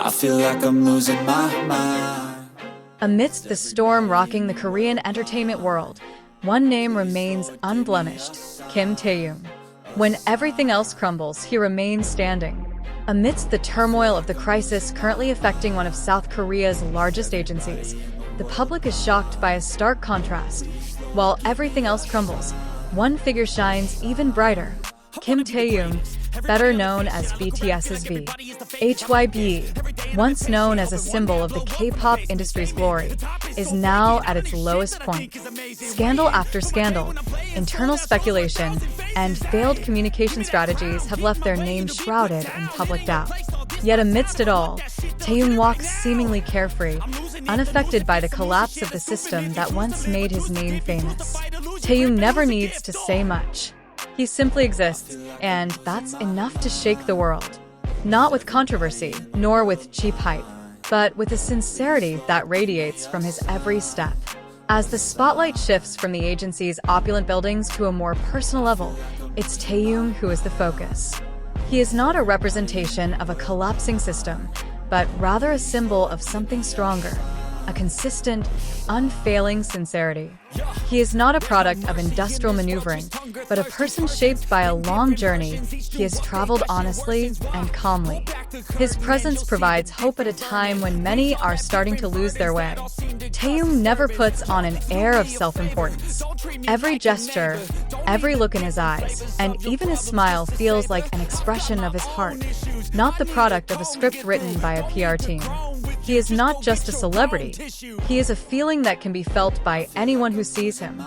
I feel like I'm losing my mind. Amidst the storm rocking the Korean entertainment world, one name remains unblemished: Kim Taehyung. When everything else crumbles, he remains standing. Amidst the turmoil of the crisis currently affecting one of South Korea's largest agencies, the public is shocked by a stark contrast. While everything else crumbles, one figure shines even brighter: Kim Taehyung, better known as BTS's V. HYB, once known as a symbol of the K-pop industry's glory, is now at its lowest point. Scandal after scandal, internal speculation, and failed communication strategies have left their name shrouded in public doubt. Yet amidst it all, Taehyung walks seemingly carefree, unaffected by the collapse of the system that once made his name famous. Taehyung never needs to say much. He simply exists, and that's enough to shake the world. Not with controversy, nor with cheap hype, but with a sincerity that radiates from his every step. As the spotlight shifts from the agency's opulent buildings to a more personal level, it's Taehyung who is the focus. He is not a representation of a collapsing system, but rather a symbol of something stronger, a consistent, unfailing sincerity. He is not a product of industrial maneuvering, but a person shaped by a long journey. He has traveled honestly and calmly. His presence provides hope at a time when many are starting to lose their way. Taehyung never puts on an air of self-importance. Every gesture, every look in his eyes, and even his smile feels like an expression of his heart, not the product of a script written by a PR team. He is not just a celebrity, he is a feeling that can be felt by anyone who sees him.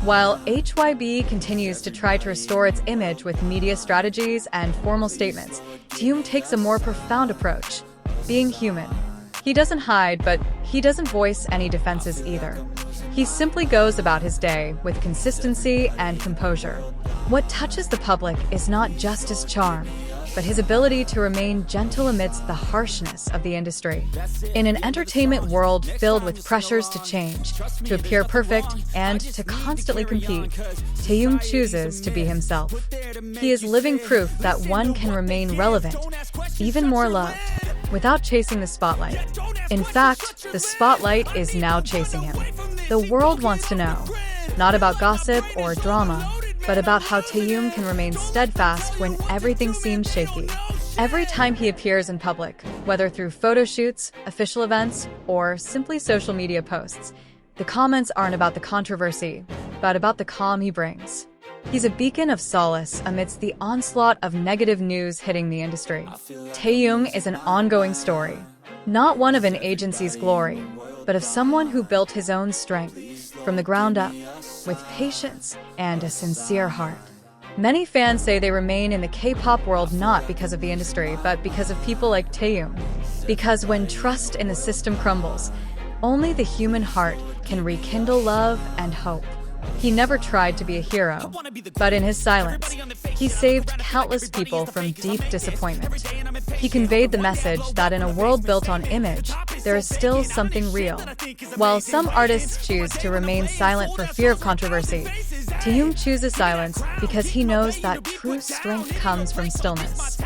While HYB continues to try to restore its image with media strategies and formal statements, Taehyung takes a more profound approach: being human. He doesn't hide, but he doesn't voice any defenses either. He simply goes about his day with consistency and composure. What touches the public is not just his charm, but his ability to remain gentle amidst the harshness of the industry. In an entertainment world filled with pressures to change, to appear perfect, and to constantly compete, Taehyung chooses to be himself. He is living proof that one can remain relevant, even more loved, without chasing the spotlight. In fact, the spotlight is now chasing him. The world wants to know, not about gossip or drama, but about how Taehyung can remain steadfast when everything seems shaky. Every time he appears in public, whether through photo shoots, official events, or simply social media posts, the comments aren't about the controversy, but about the calm he brings. He's a beacon of solace amidst the onslaught of negative news hitting the industry. Taehyung is an ongoing story, not one of an agency's glory, but of someone who built his own strength from the ground up, with patience and a sincere heart. Many fans say they remain in the K-pop world not because of the industry, but because of people like Taehyung. Because when trust in the system crumbles, only the human heart can rekindle love and hope. He never tried to be a hero, but in his silence, he saved countless people from deep disappointment. He conveyed the message that in a world built on image, there is still something real. While some artists choose to remain silent for fear of controversy, Taehyung chooses silence because he knows that true strength comes from stillness.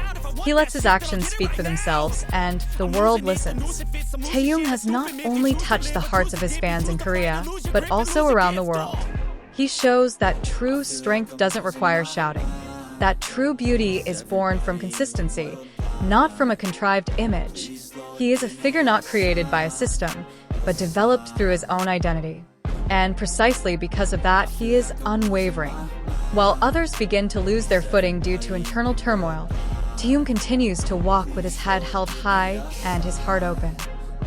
He lets his actions speak for themselves, and the world listens. Taehyung has not only touched the hearts of his fans in Korea, but also around the world. He shows that true strength doesn't require shouting, that true beauty is born from consistency, not from a contrived image. He is a figure not created by a system, but developed through his own identity. And precisely because of that, he is unwavering. While others begin to lose their footing due to internal turmoil, Taehyung continues to walk with his head held high and his heart open.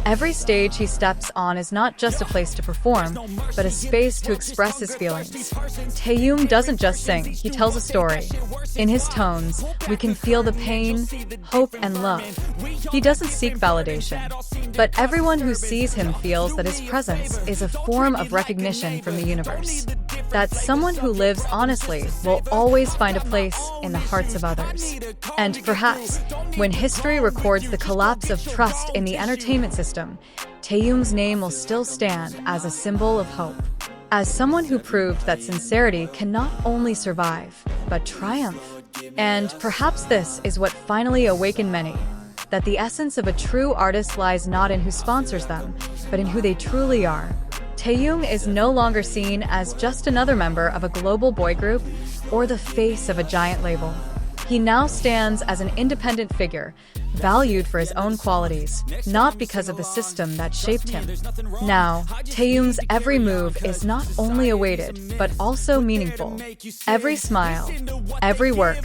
Every stage he steps on is not just a place to perform, but a space to express his feelings. Taehyung doesn't just sing, he tells a story. In his tones, we can feel the pain, hope, and love. He doesn't seek validation, but everyone who sees him feels that his presence is a form of recognition from the universe. That someone who lives honestly will always find a place in the hearts of others. And perhaps, when history records the collapse of trust in the entertainment system, Taehyung's name will still stand as a symbol of hope. As someone who proved that sincerity can not only survive, but triumph. And perhaps this is what finally awakened many, that the essence of a true artist lies not in who sponsors them, but in who they truly are. Taehyung is no longer seen as just another member of a global boy group or the face of a giant label. He now stands as an independent figure, valued for his own qualities, not because of the system that shaped him. Now, Taehyung's every move is not only awaited, but also meaningful. Every smile, every work,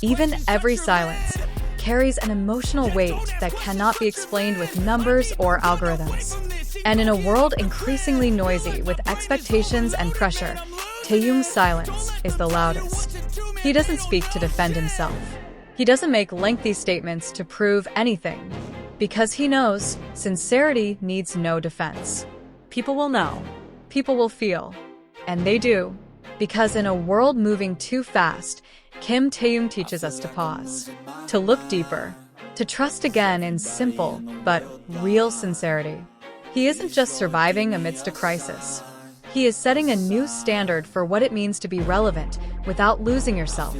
even every silence, carries an emotional weight that cannot be explained with numbers or algorithms. And in a world increasingly noisy with expectations and pressure, Taehyung's silence is the loudest. He doesn't speak to defend himself. He doesn't make lengthy statements to prove anything, because he knows sincerity needs no defense. People will know, people will feel, and they do, because in a world moving too fast, Kim Taehyung teaches us to pause, to look deeper, to trust again in simple but real sincerity. He isn't just surviving amidst a crisis. He is setting a new standard for what it means to be relevant without losing yourself.